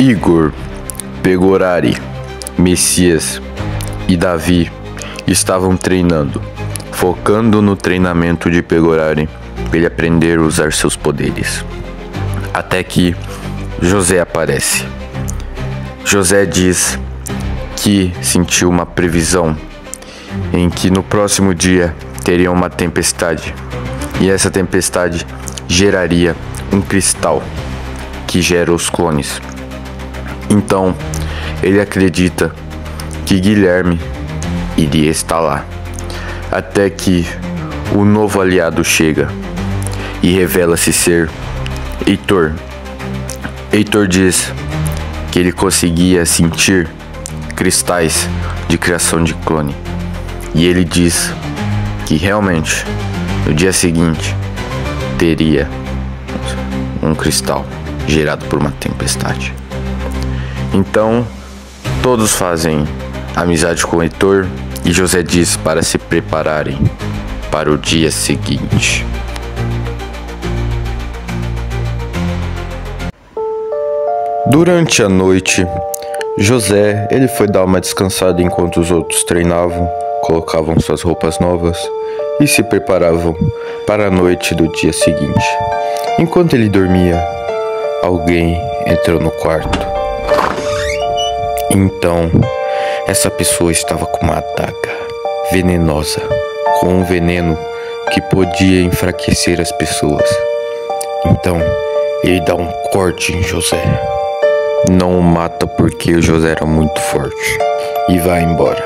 Igor, Pegorari, Messias e Davi estavam treinando, focando no treinamento de Pegorari para ele aprender a usar seus poderes. Até que José aparece. José diz que sentiu uma previsão em que no próximo dia teria uma tempestade, e essa tempestade geraria um cristal que gera os clones. Então ele acredita que Guilherme iria estar lá, até que o novo aliado chega e revela-se ser Heitor. Heitor diz que ele conseguia sentir cristais de criação de clone, e ele diz que realmente no dia seguinte teria um cristal gerado por uma tempestade. Então todos fazem amizade com Heitor e José diz para se prepararem para o dia seguinte. Durante a noite, José ele foi dar uma descansada enquanto os outros treinavam, colocavam suas roupas novas e se preparavam para a noite do dia seguinte. Enquanto ele dormia, alguém entrou no quarto. Então, essa pessoa estava com uma adaga venenosa, com um veneno que podia enfraquecer as pessoas. Então, ele dá um corte em José. Não o mata porque o José era muito forte e vai embora.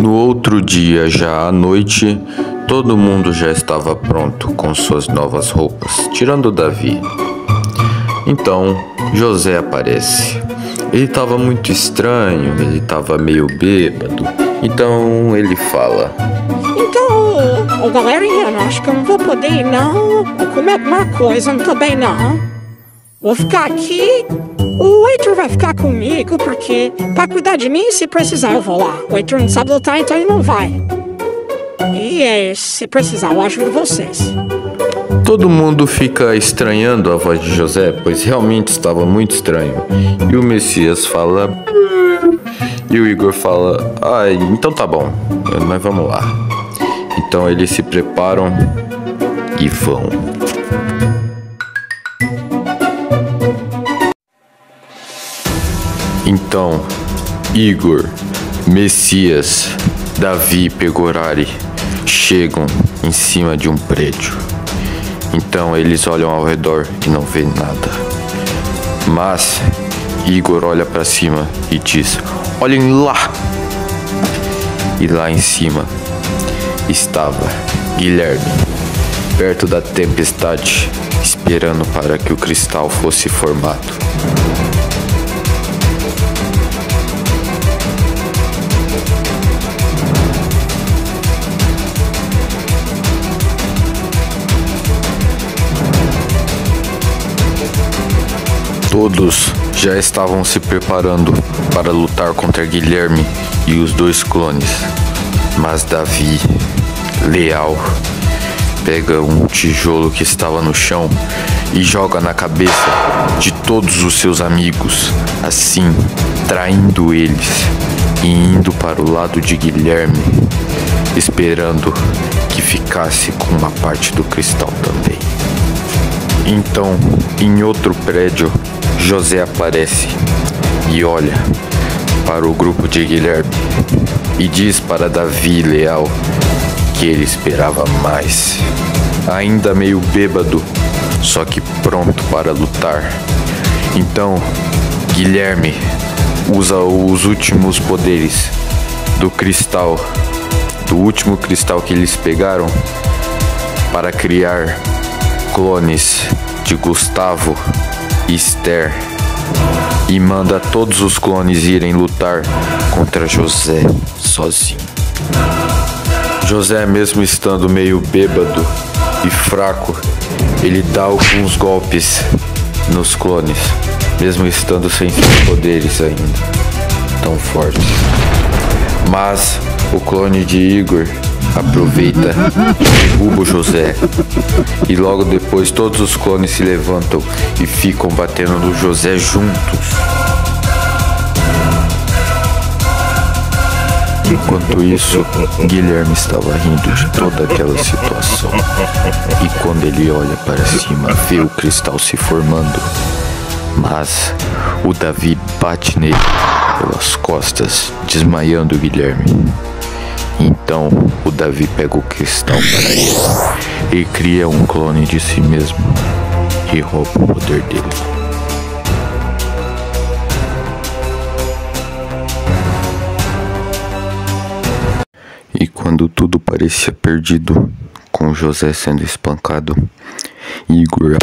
No outro dia, já à noite, todo mundo já estava pronto com suas novas roupas, tirando Davi. Então, José aparece. Ele estava muito estranho, ele estava meio bêbado. Então, ele fala: Então, galerinha, eu acho que eu não vou poder ir não. Vou comer alguma coisa, não tô bem não. Vou ficar aqui. O Heitor vai ficar comigo, porque pra cuidar de mim, se precisar eu vou lá. O Heitor não sabe lutar, então ele não vai. E se precisar, eu ajudo vocês. Todo mundo fica estranhando a voz de José, pois realmente estava muito estranho. E o Messias fala... E o Igor fala: então tá bom, nós vamos lá. Então eles se preparam e vão. Então, Igor, Messias, Davi e Pegorari chegam em cima de um prédio. Então eles olham ao redor e não vêem nada. Mas Igor olha para cima e diz: olhem lá! E lá em cima estava Guilherme, perto da tempestade, esperando para que o cristal fosse formado. Todos já estavam se preparando para lutar contra Guilherme e os dois clones. Mas Davi, leal, pega um tijolo que estava no chão e joga na cabeça de todos os seus amigos, assim traindo eles e indo para o lado de Guilherme, esperando que ficasse com uma parte do cristal também. Então, em outro prédio, José aparece e olha para o grupo de Guilherme e diz para Davi leal que ele esperava mais. Ainda meio bêbado, só que pronto para lutar. Então, Guilherme usa os últimos poderes do cristal, do último cristal que eles pegaram, para criar clones de Gustavo e Esther, e manda todos os clones irem lutar contra José sozinho. José, mesmo estando meio bêbado e fraco, ele dá alguns golpes nos clones, mesmo estando sem seus poderes ainda tão fortes. Mas o clone de Igor aproveita e derruba o José. E logo depois todos os clones se levantam e ficam batendo no José juntos. Enquanto isso, Guilherme estava rindo de toda aquela situação. E quando ele olha para cima, vê o cristal se formando. Mas o Davi bate nele pelas costas, desmaiando o Guilherme. Então o Davi pega o cristal para ele e cria um clone de si mesmo e rouba o poder dele. E quando tudo parecia perdido, com José sendo espancado, Igor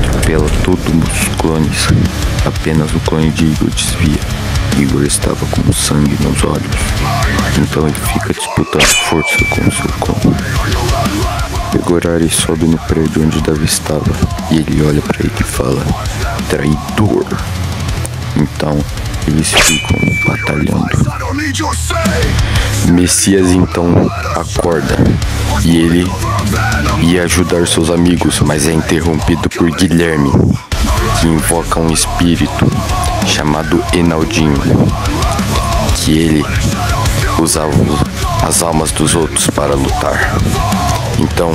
atropela todos os clones. Apenas o clone de Igor desvia. Igor estava com sangue nos olhos, então ele fica disputando força com seu clone. Pegorari sobe no prédio onde Davi estava e ele olha para ele e fala: traidor. Então eles ficam batalhando. Messias então acorda e ele ia ajudar seus amigos, mas é interrompido por Guilherme, que invoca um espírito chamado Enaldinho, que ele usava as almas dos outros para lutar. Então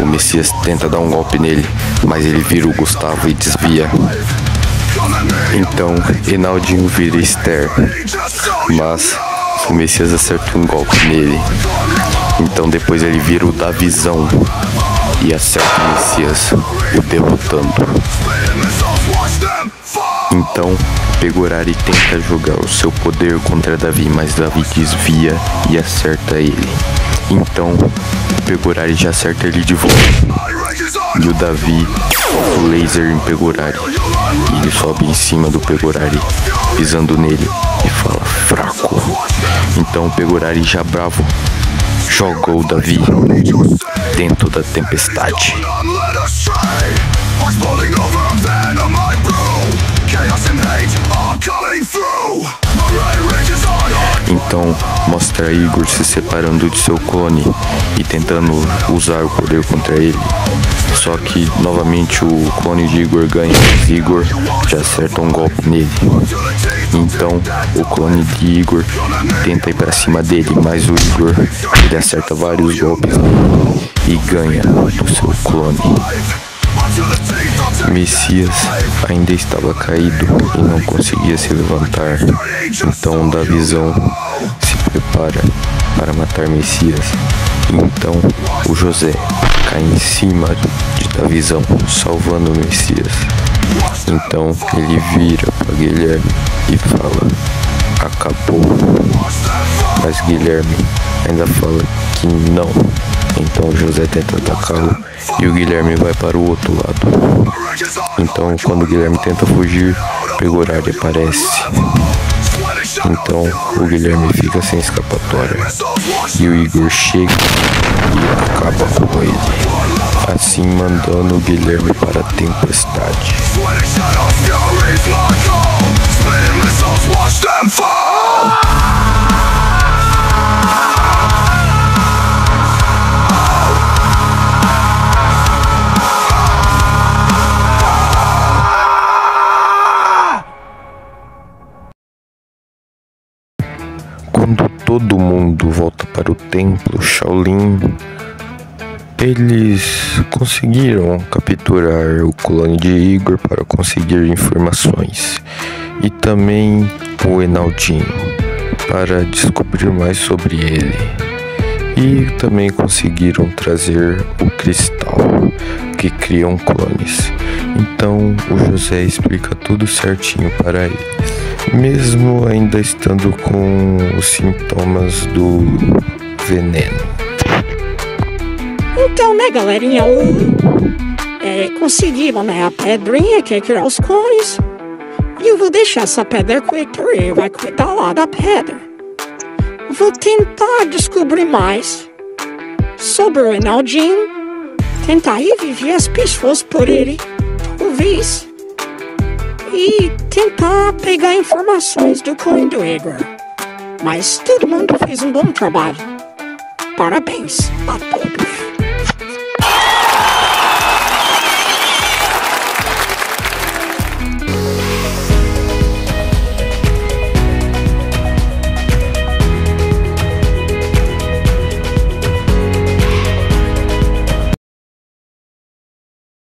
o Messias tenta dar um golpe nele, mas ele vira o Gustavo e desvia. Então Enaldinho vira Esther, mas o Messias acerta um golpe nele. Então depois ele vira o Davizão e acerta o Messias, o derrotando. Então Pegorari tenta jogar o seu poder contra Davi, mas Davi desvia e acerta ele. Então Pegorari já acerta ele de volta. E o Davi o laser em Pegorari. E ele sobe em cima do Pegorari, pisando nele e fala: fraco. Então Pegorari, já bravo, joga o Davi dentro da tempestade. Então mostra Igor se separando de seu clone e tentando usar o poder contra ele. Só que novamente o clone de Igor ganha, mas Igor já acerta um golpe nele. Então o clone de Igor tenta ir para cima dele, mas o Igor ele acerta vários golpes nele e ganha do seu clone. Messias ainda estava caído e não conseguia se levantar. Então Davizão se prepara para matar Messias. Então o José cai em cima de Davizão, salvando o Messias. Então ele vira para Guilherme e fala: acabou. Mas Guilherme ainda fala que não. Então o José tenta atacá-lo e o Guilherme vai para o outro lado. Então quando o Guilherme tenta fugir, Pegorari aparece. Então o Guilherme fica sem escapatória e o Igor chega e acaba com ele, assim mandando o Guilherme para a tempestade. Quando todo mundo volta para o templo Shaolin, eles conseguiram capturar o clone de Igor para conseguir informações, e também o Enaldinho para descobrir mais sobre ele. E também conseguiram trazer o cristal que criam clones. Então o José explica tudo certinho para eles, mesmo ainda estando com os sintomas do veneno. Então, né, galerinha, conseguiram, né, a pedrinha que criar os clones. E eu vou deixar essa pedra com o Heitor, ele vai cuidar lá da pedra. Vou tentar descobrir mais sobre o Enaldinho, tentar reviver as pessoas por ele, talvez, e tentar pegar informações do clone do Igor. Mas todo mundo fez um bom trabalho. Parabéns a todos.